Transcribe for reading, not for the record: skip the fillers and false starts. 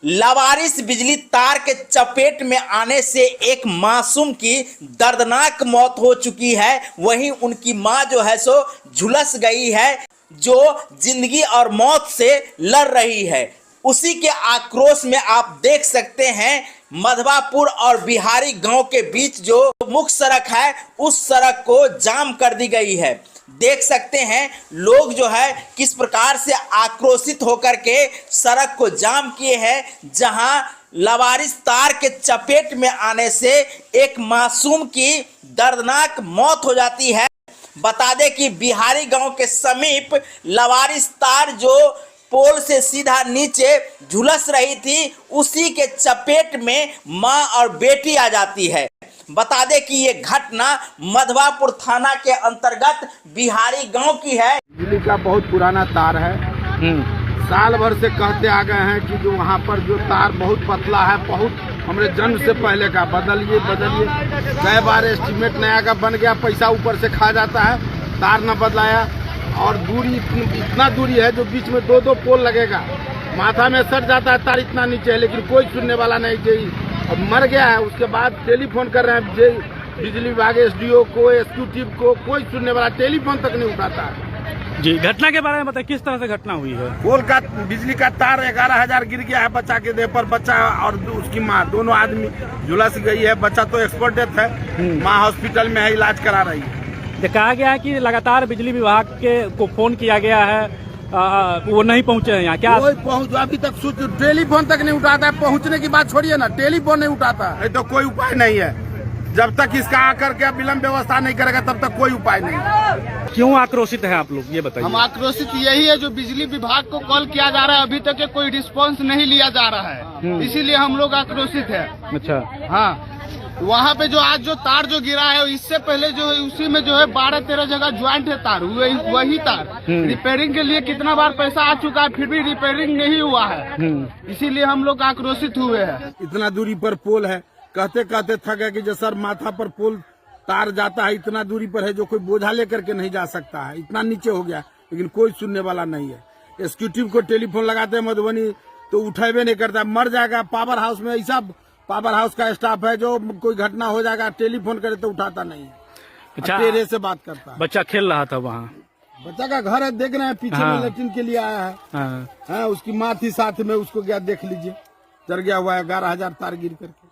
लावारिस बिजली तार के चपेट में आने से एक मासूम की दर्दनाक मौत हो चुकी है। वहीं उनकी मां जो है सो झुलस गई है, जो जिंदगी और मौत से लड़ रही है। उसी के आक्रोश में आप देख सकते हैं मधवापुर और बिहारी गांव के बीच जो मुख्य सड़क है उस सड़क को जाम कर दी गई है। देख सकते हैं लोग जो है किस प्रकार से आक्रोशित होकर के सड़क को जाम किए हैं, जहां लावारिस तार के चपेट में आने से एक मासूम की दर्दनाक मौत हो जाती है। बता दें कि बिहारी गांव के समीप लावारिस तार जो पोल से सीधा नीचे झुलस रही थी, उसी के चपेट में मां और बेटी आ जाती है। बता दें कि ये घटना मधवापुर थाना के अंतर्गत बिहारी गांव की है। बिजली का बहुत पुराना तार है। साल भर से कहते आ गए हैं कि जो वहाँ पर जो तार बहुत पतला है, बहुत हमारे जन्म से पहले का, बदलिए कई बार एस्टीमेट नया का बन गया, पैसा ऊपर से खा जाता है, तार न बदलाया। और दूरी इतना दूरी है जो बीच में दो पोल लगेगा, माथा में सट जाता है तार, इतना नीचे है, लेकिन कोई सुनने वाला नहीं। जेई अब मर गया है, उसके बाद टेलीफोन कर रहे हैं बिजली विभाग, एसडीओ को, एग्जीक्यूटिव को, कोई सुनने वाला टेलीफोन तक नहीं उठाता है। जी, घटना के बारे में बताइए, किस तरह से घटना हुई है? पोल का बिजली का तार 11,000 गिर गया है बच्चा के देह पर। बच्चा और उसकी माँ दोनों आदमी झुलस गई है। बच्चा तो एक्सपर्ट डेथ है, माँ हॉस्पिटल में है, इलाज करा रही है। कहा गया है कि लगातार बिजली विभाग को फोन किया गया है, वो नहीं पहुंचे हैं यहाँ। क्या अभी तक टेलीफोन तक नहीं उठाता है? पहुंचने की बात छोड़िए ना, टेलीफोन नहीं उठाता है तो कोई उपाय नहीं है। जब तक इसका आकर के विलम्ब व्यवस्था नहीं करेगा तब तक कोई उपाय नहीं। क्यों आक्रोशित है आप लोग, ये बताइए। हम आक्रोशित यही है, जो बिजली विभाग को कॉल किया जा रहा है, अभी तक कोई रिस्पांस नहीं लिया जा रहा है, इसीलिए हम लोग आक्रोशित है। अच्छा, हाँ, वहाँ पे जो आज जो तार जो गिरा है, इससे पहले जो है उसी में जो है 12-13 जगह ज्वाइंट है तार, वही तार रिपेयरिंग के लिए कितना बार पैसा आ चुका है, फिर भी रिपेयरिंग नहीं हुआ है, इसीलिए हम लोग आक्रोशित हुए हैं। इतना दूरी पर पोल है, कहते कहते थक गए कि जो सर माथा पर पोल तार जाता है, इतना दूरी पर है जो कोई बोझा लेकर के नहीं जा सकता है, इतना नीचे हो गया, लेकिन कोई सुनने वाला नहीं है। एग्जीक्यूटिव को टेलीफोन लगाते हैं मधुबनी तो उठेबे नहीं करता, मर जाएगा। पावर हाउस में ऐसा पावर हाउस का स्टाफ है जो कोई घटना हो जाएगा टेलीफोन करे तो उठाता नहीं है, अच्छा, तेरे से बात करता है। बच्चा खेल रहा था वहाँ, बच्चा का घर है, देख रहे हैं पीछे में लेटिन के लिए आया है। हाँ, उसकी माँ थी साथ में, उसको क्या देख लीजिए, जल गया हुआ है, 11,000 तार गिर करके।